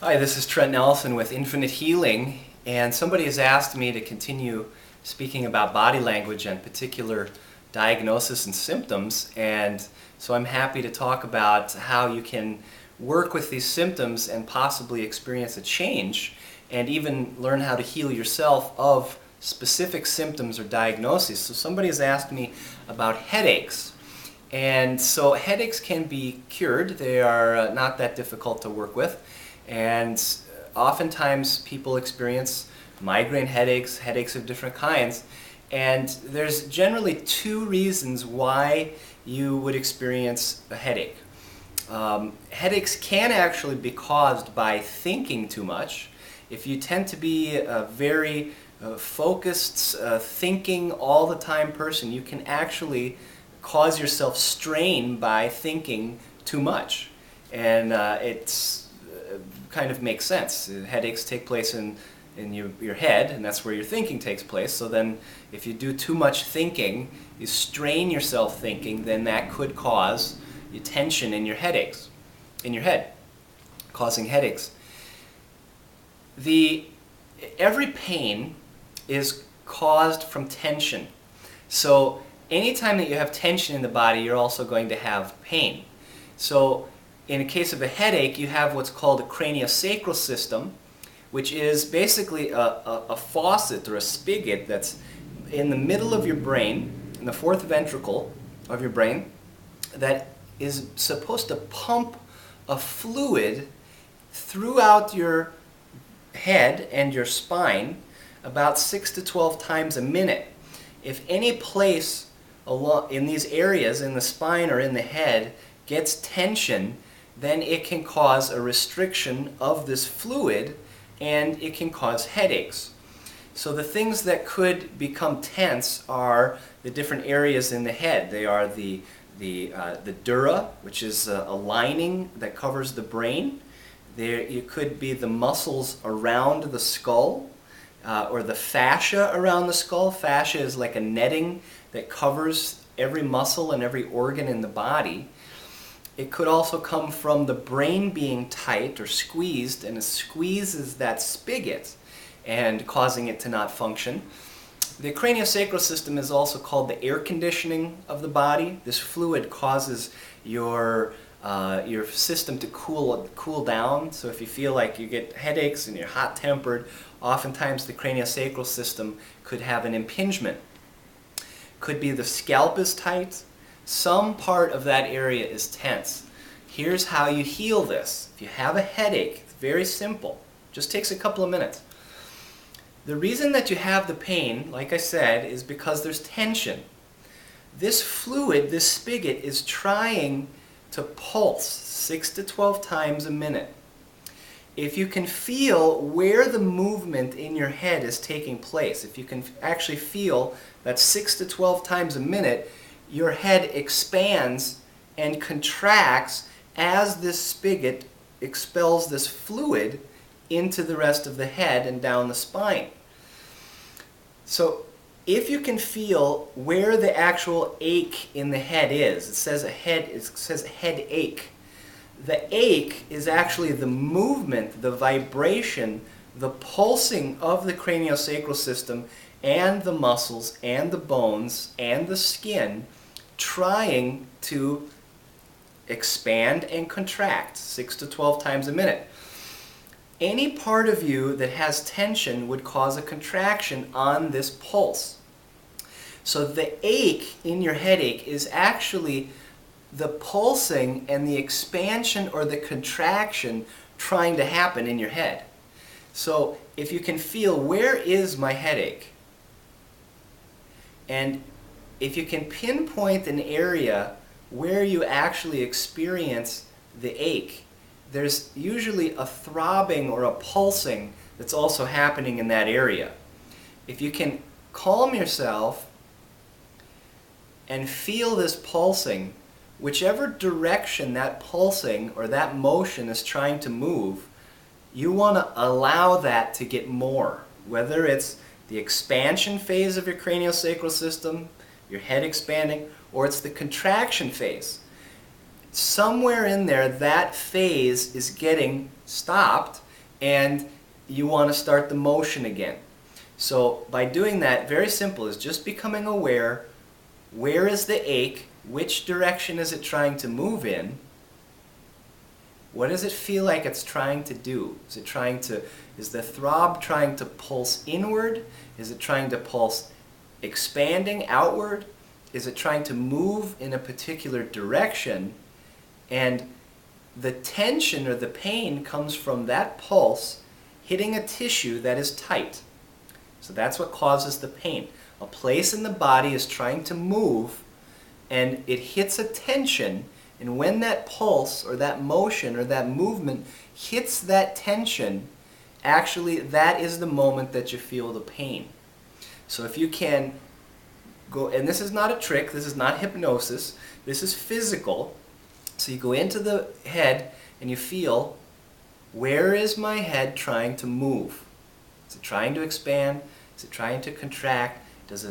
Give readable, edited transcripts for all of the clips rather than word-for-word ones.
Hi, this is Trent Nelson with Infinite Healing, and somebody has asked me to continue speaking about body language and particular diagnosis and symptoms, and so I'm happy to talk about how you can work with these symptoms and possibly experience a change and even learn how to heal yourself of specific symptoms or diagnoses. So somebody has asked me about headaches. And so headaches can be cured. They are not that difficult to work with. And oftentimes people experience migraine headaches, headaches of different kinds. And there's generally two reasons why you would experience a headache. Headaches can actually be caused by thinking too much. If you tend to be a very focused, thinking all the time person, you can actually cause yourself strain by thinking too much. And it's kind of makes sense. Headaches take place in your head, and that's where your thinking takes place. So then if you do too much thinking, you strain yourself thinking, then that could cause tension in your headaches, in your head, causing headaches. Every pain is caused from tension. So anytime that you have tension in the body, you're also going to have pain. So in a case of a headache, you have what's called a craniosacral system, which is basically a faucet or a spigot that's in the middle of your brain, in the fourth ventricle of your brain, that is supposed to pump a fluid throughout your head and your spine about 6 to 12 times a minute. If any place in these areas, in the spine or in the head, gets tension, then it can cause a restriction of this fluid and it can cause headaches. So the things that could become tense are the different areas in the head. They are the dura, which is a lining that covers the brain. It could be the muscles around the skull, or the fascia around the skull. Fascia is like a netting that covers every muscle and every organ in the body. It could also come from the brain being tight or squeezed, and it squeezes that spigot and causing it to not function. The craniosacral system is also called the air conditioning of the body. This fluid causes your system to cool down. So if you feel like you get headaches and you're hot-tempered, oftentimes the craniosacral system could have an impingement. Could be the scalp is tight. Some part of that area is tense. Here's how you heal this. If you have a headache, it's very simple. Just takes a couple of minutes. The reason that you have the pain, like I said, is because there's tension. This fluid, this spigot, is trying to pulse 6 to 12 times a minute. If you can feel where the movement in your head is taking place, if you can actually feel that 6 to 12 times a minute, your head expands and contracts as this spigot expels this fluid into the rest of the head and down the spine. So if you can feel where the actual ache in the head is, it says headache. The ache is actually the movement, the vibration, the pulsing of the craniosacral system and the muscles and the bones and the skin trying to expand and contract 6 to 12 times a minute. Any part of you that has tension would cause a contraction on this pulse. So the ache in your headache is actually the pulsing and the expansion or the contraction trying to happen in your head. So if you can feel, where is my headache? And if you can pinpoint an area where you actually experience the ache, there's usually a throbbing or a pulsing that's also happening in that area. If you can calm yourself and feel this pulsing, whichever direction that pulsing or that motion is trying to move, you want to allow that to get more. Whether it's the expansion phase of your craniosacral system, your head expanding, or it's the contraction phase. Somewhere in there, that phase is getting stopped, and you want to start the motion again. So by doing that, very simple, is just becoming aware, where is the ache, which direction is it trying to move in, what does it feel like it's trying to do? Is the throb trying to pulse inward? Is it trying to pulse expanding outward? Is it trying to move in a particular direction? And the tension or the pain comes from that pulse hitting a tissue that is tight. So that's what causes the pain. A place in the body is trying to move, and it hits a tension, and when that pulse or that motion or that movement hits that tension, actually that is the moment that you feel the pain. So if you can go, and this is not a trick, this is not hypnosis, this is physical. So you go into the head and you feel, where is my head trying to move? Is it trying to expand? Is it trying to contract? Does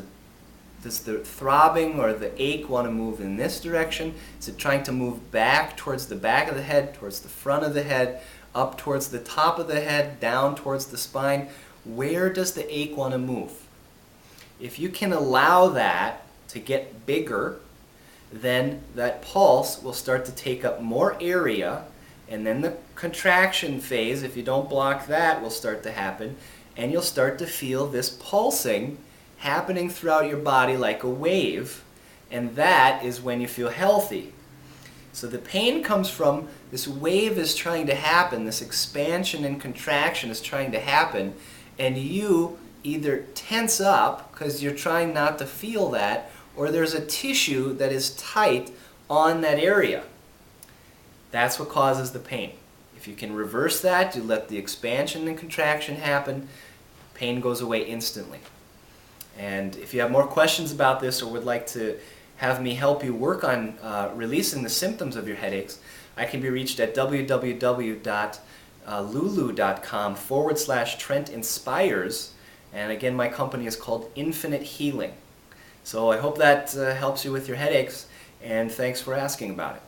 the throbbing or the ache want to move in this direction? Is it trying to move back towards the back of the head, towards the front of the head, up towards the top of the head, down towards the spine? Where does the ache want to move? If you can allow that to get bigger, then that pulse will start to take up more area, and then the contraction phase, if you don't block that, will start to happen, and you'll start to feel this pulsing happening throughout your body like a wave, and that is when you feel healthy. So the pain comes from this wave is trying to happen, this expansion and contraction is trying to happen, and you either tense up because you're trying not to feel that, or there's a tissue that is tight on that area. That's what causes the pain. If you can reverse that, you let the expansion and contraction happen, pain goes away instantly. And if you have more questions about this or would like to have me help you work on releasing the symptoms of your headaches, I can be reached at www.lulu.com/Trent Inspires. And again, my company is called Infinite Healing. So I hope that helps you with your headaches, and thanks for asking about it.